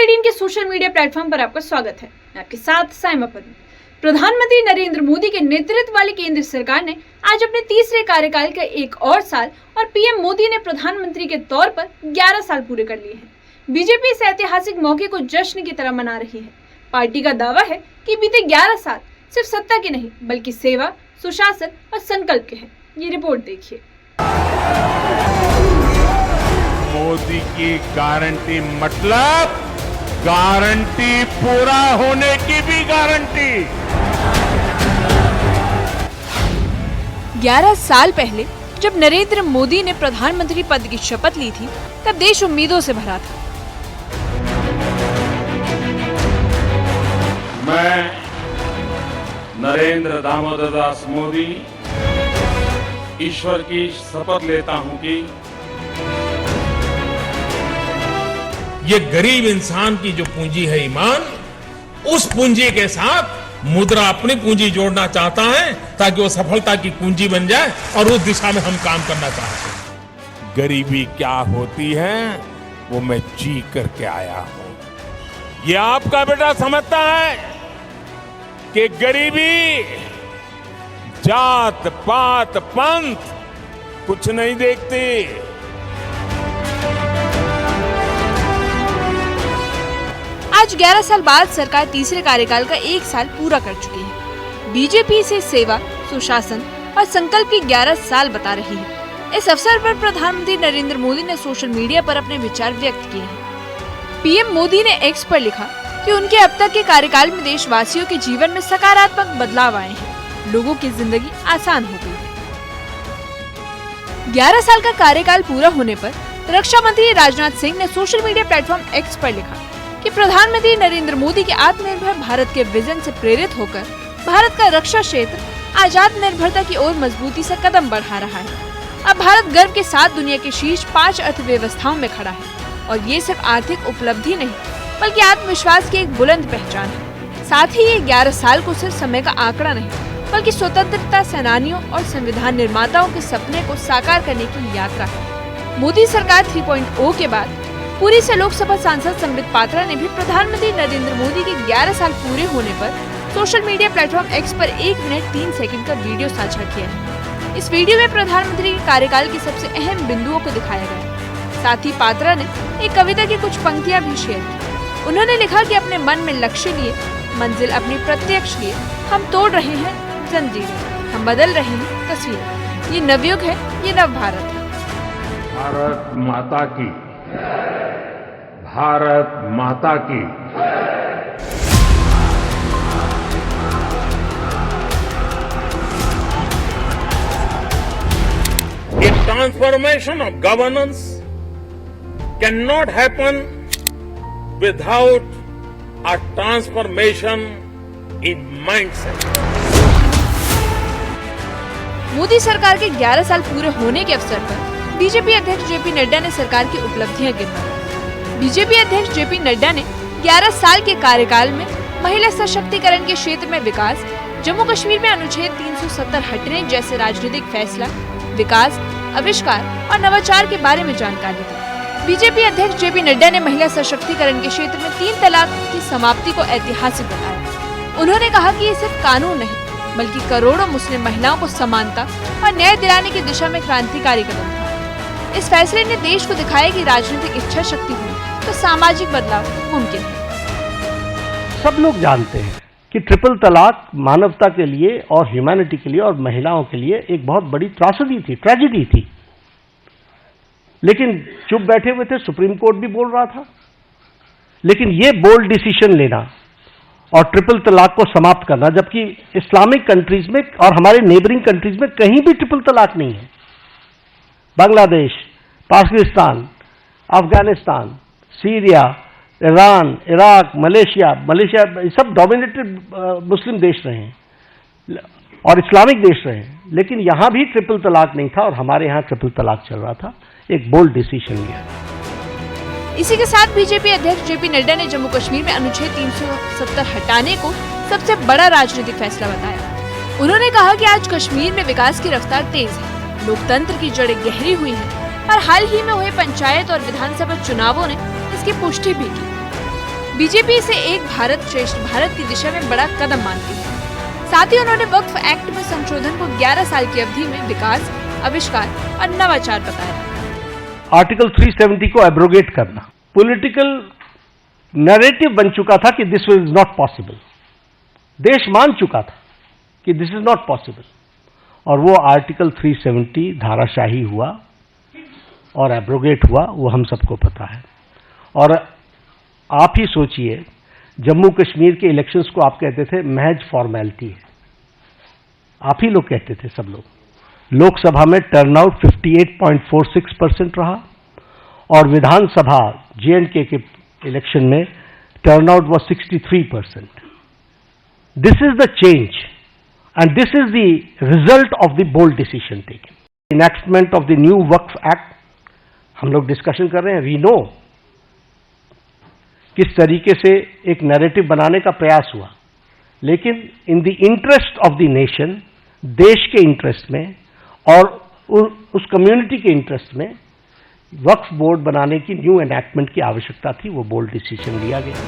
News18 के social media platform पर आपका स्वागत है। मैं आपके साथ साइमा पद्म। प्रधानमंत्री नरेंद्र मोदी के नेतृत्व वाली केंद्र सरकार ने आज अपने तीसरे कार्यकाल का एक और साल और पीएम मोदी ने प्रधानमंत्री के तौर पर 11 साल पूरे कर लिए हैं। बीजेपी इस ऐतिहासिक मौके को जश्न की तरह मना रही है। पार्टी का दावा है कि बीते 11 साल सिर्फ सत्ता के नहीं बल्कि सेवा, सुशासन और संकल्प के हैं। ये रिपोर्ट देखिए। मोदी की गारंटी मतलब गारंटी पूरा होने की भी गारंटी। 11 साल पहले जब नरेंद्र मोदी ने प्रधानमंत्री पद की शपथ ली थी, तब देश उम्मीदों से भरा था। मैं नरेंद्र दामोदर दास मोदी ईश्वर की शपथ लेता हूं कि ये गरीब इंसान की जो पूंजी है ईमान, उस पूंजी के साथ मुद्रा अपनी पूंजी जोड़ना चाहता है ताकि वो सफलता की कुंजी बन जाए और उस दिशा में हम काम करना चाहते हैं। गरीबी क्या होती है वो मैं जी करके आया हूं। ये आपका बेटा समझता है कि गरीबी जात पात पंथ कुछ नहीं देखती। आज 11 साल बाद सरकार तीसरे कार्यकाल का एक साल पूरा कर चुकी है। बीजेपी इसे सेवा, सुशासन और संकल्प की 11 साल बता रही है। इस अवसर पर प्रधानमंत्री नरेंद्र मोदी ने सोशल मीडिया पर अपने विचार व्यक्त किए हैं। पीएम मोदी ने एक्स पर लिखा कि उनके अब तक के कार्यकाल में देशवासियों के जीवन में सकारात्मक बदलाव आए हैं, लोगों की जिंदगी आसान हो गई है। 11 साल का कार्यकाल पूरा होने पर रक्षा मंत्री राजनाथ सिंह ने सोशल मीडिया प्लेटफॉर्म एक्स पर लिखा कि प्रधानमंत्री नरेंद्र मोदी के आत्मनिर्भर भारत के विजन से प्रेरित होकर भारत का रक्षा क्षेत्र आज आत्मनिर्भरता की ओर मजबूती से कदम बढ़ा रहा है। अब भारत गर्व के साथ दुनिया के शीर्ष 5 अर्थव्यवस्थाओं में खड़ा है और ये सिर्फ आर्थिक उपलब्धि नहीं बल्कि आत्मविश्वास की एक बुलंद पहचान है। साथ ही ये 11 साल को सिर्फ समय का आंकड़ा नहीं बल्कि स्वतंत्रता सेनानियों और संविधान निर्माताओं के सपने को साकार करने की यात्रा है। मोदी सरकार 3.0 के बाद पुरी से लोकसभा सांसद संबित पात्रा ने भी प्रधानमंत्री नरेंद्र मोदी के 11 साल पूरे होने पर सोशल मीडिया प्लेटफॉर्म एक्स पर 1 मिनट 3 सेकंड का वीडियो साझा किया है। इस वीडियो में प्रधानमंत्री के कार्यकाल के सबसे अहम बिंदुओं को दिखाया गया है। साथ ही पात्रा ने एक कविता की कुछ पंक्तियां भी शेयर की। उन्होंने लिखा कि अपने मन में लक्ष्य लिए, मंजिल अपनी प्रत्यक्ष लिए, हम तोड़ रहे हैं जंजीरें, हम बदल रहे हैं तस्वीरें। ये नवयुग है, ये नव भारत है। भारत माता की, भारत माता की। A transformation of governance cannot happen without a transformation in mindset. Modi सरकार के 11 साल पूरे होने के अवसर पर बीजेपी अध्यक्ष जेपी नड्डा ने सरकार की उपलब्धियां गिनवाई। बीजेपी अध्यक्ष जेपी नड्डा ने 11 साल के कार्यकाल में महिला सशक्तिकरण के क्षेत्र में विकास, जम्मू कश्मीर में अनुच्छेद 370 हटने जैसे राजनीतिक फैसला, विकास, आविष्कार और नवाचार के बारे में जानकारी दी। बीजेपी अध्यक्ष जेपी नड्डा ने महिला सशक्तिकरण के क्षेत्र में 3 तलाक की समाप्ति को ऐतिहासिक बताया। उन्होंने कहा कि ये सिर्फ कानून नहीं बल्कि करोड़ों मुस्लिम महिलाओं को समानता और न्याय दिलाने की दिशा में क्रांतिकारी कदम था। इस फैसले ने देश को दिखाया कि राजनीतिक इच्छा शक्ति हो तो सामाजिक बदलाव मुमकिन है। सब लोग जानते हैं कि ट्रिपल तलाक मानवता के लिए और ह्यूमैनिटी के लिए और महिलाओं के लिए एक बहुत बड़ी ट्रेजेडी थी। लेकिन चुप बैठे हुए थे, सुप्रीम कोर्ट भी बोल रहा था। लेकिन ये बोल्ड डिसीजन लेना और ट्रिपल तलाक को समाप्त करना, जबकि इस्लामिक कंट्रीज में और हमारे नेबरिंग कंट्रीज में कहीं भी ट्रिपल तलाक नहीं है। Bangladesh, Pakistan, Afghanistan, Syria, Iran, Iraq, Malaysia सब डोमिनेटेड मुस्लिम देश रहे हैं और इस्लामिक देश रहे हैं। लेकिन यहां भी ट्रिपल तलाक नहीं था और हमारे यहां ट्रिपल तलाक चल रहा था। एक बोल्ड डिसीजन लिया। इसी के साथ बीजेपी अध्यक्ष जेपी नड्डा ने जम्मू कश्मीर में अनुच्छेद 370 हटाने को सबसे बड़ा राजनीतिक फैसला बताया। उन्होंने कहा कि आज कश्मीर में विकास की रफ्तार तेज है, लोकतंत्र की जड़ें गहरी हुई हैं और हाल ही में हुए पंचायत और विधानसभा चुनावों ने इसकी पुष्टि भी की। बीजेपी इसे एक भारत श्रेष्ठ भारत की दिशा में बड़ा कदम मानती है। साथ ही उन्होंने वक्फ एक्ट में संशोधन को 11 साल की अवधि में विकास, आविष्कार और नवाचार बताया। आर्टिकल 370 को एब्रोगेट करना पॉलिटिकल नैरेटिव बन चुका था कि दिस इज नॉट पॉसिबल। देश मान चुका था कि दिस इज नॉट पॉसिबल, और वो आर्टिकल 370 धाराशाही हुआ और एब्रोगेट हुआ, वो हम सबको पता है। और आप ही सोचिए, जम्मू कश्मीर के इलेक्शंस को आप कहते थे महज फॉर्मेलिटी है, आप ही लोग कहते थे, सब लोग। लोकसभा में टर्नआउट 58.46% रहा और विधानसभा J&K के इलेक्शन में turnout was 63%। This is the change and this is the result of the bold decision taken. Enactment of the new Waqf act हम लोग डिस्कशन कर रहे हैं। वी नो किस तरीके से एक नैरेटिव बनाने का प्रयास हुआ, लेकिन in the interest of the nation, देश के इंटरेस्ट में और उस कम्युनिटी के इंटरेस्ट में वक्फ बोर्ड बनाने की न्यू एनैक्टमेंट की आवश्यकता थी। वो बोल्ड डिसीजन लिया गया।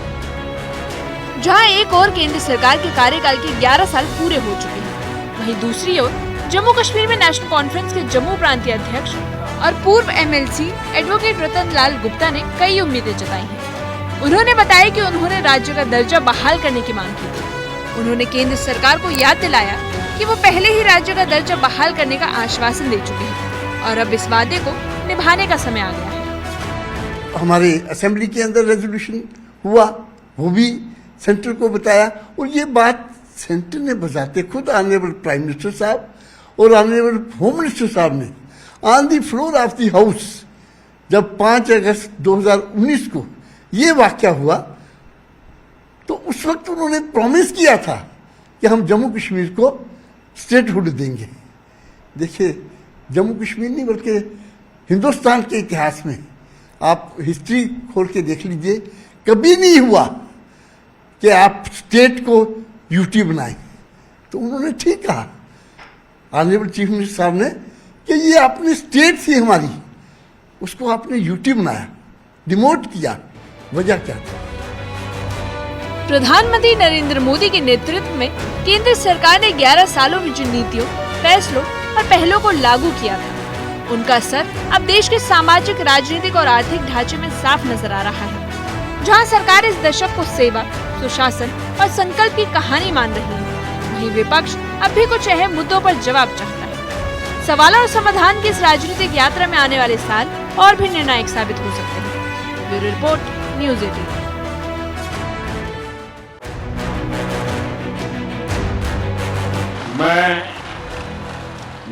जहां एक और केंद्र सरकार के कार्यकाल के 11 साल पूरे हो चुके हैं, वहीं दूसरी ओर जम्मू कश्मीर में नेशनल कॉन्फ्रेंस के जम्मू प्रांतीय अध्यक्ष और पूर्व MLC एडवोकेट रतन लाल गुप्ता ने कई उम्मीदें जताई हैं। उन्होंने बताया कि उन्होंने राज्य का दर्जा बहाल करने की मांग की थी। उन्होंने केंद्र सरकार को याद दिलाया कि वो पहले ही राज्य का दर्जा बहाल करने का आश्वासन दे चुके हैं और अब इस वादे को निभाने का समय आ गया है। हमारे असेंबली के अंदर रेजोल्यूशन हुआ, वो भी सेंटर को बताया, और ये बात सेंटर ने बजाते खुद ऑनरेबल प्राइम मिनिस्टर साहब और ऑनरेबल होम मिनिस्टर साहब ने on the floor of the house, जब 5 अगस्त 2019 को ये वाकया हुआ, तो उस वक्त उन्होंने प्रॉमिस किया था कि हम जम्मू कश्मीर को स्टेटहुड देंगे। देखिए, जम्मू कश्मीर नहीं बल्कि हिंदुस्तान के इतिहास में आप हिस्ट्री खोल के देख लीजिए, कभी नहीं हुआ कि आप स्टेट को यूटी बनाएं। तो उन्होंने ठीक कहा, ऑनरेबल चीफ मिनिस्टर साहब ने, कि ये आपने स्टेट थी हमारी, उसको आपने यूटी बनाया, डिमोट किया। वजह क्या था? प्रधानमंत्री नरेंद्र मोदी के नेतृत्व में केंद्र सरकार ने 11 सालों में जिन नीतियों, फैसलों और पहलों को लागू किया था, उनका असर अब देश के सामाजिक, राजनीतिक और आर्थिक ढांचे में साफ नजर आ रहा है। जहां सरकार इस दशक को सेवा, सुशासन और संकल्प की कहानी मान रही है, वहीं विपक्ष अब भी कुछ अहम मुद्दों पर जवाब चाहता है। सवालों और समाधान की इस राजनीतिक यात्रा में आने वाले साल और भी निर्णायक साबित हो सकते हैं। Bureau report, news 18। मैं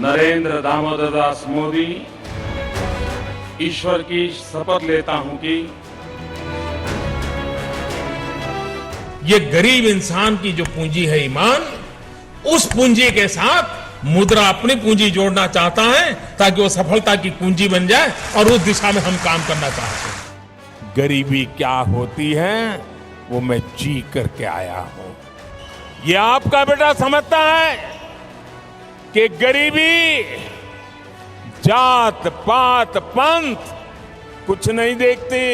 नरेंद्र दामोदर दास मोदी ईश्वर की शपथ लेता हूं कि ये गरीब इंसान की जो पूंजी है ईमान, उस पूंजी के साथ मुद्रा अपनी पूंजी जोड़ना चाहता है ताकि वो सफलता की कुंजी बन जाए, और उस दिशा में हम काम करना चाहते हैं। गरीबी क्या होती है वो मैं जी करके आया हूं। ये आपका बेटा समझता है कि गरीबी जात पात पंथ कुछ नहीं देखती।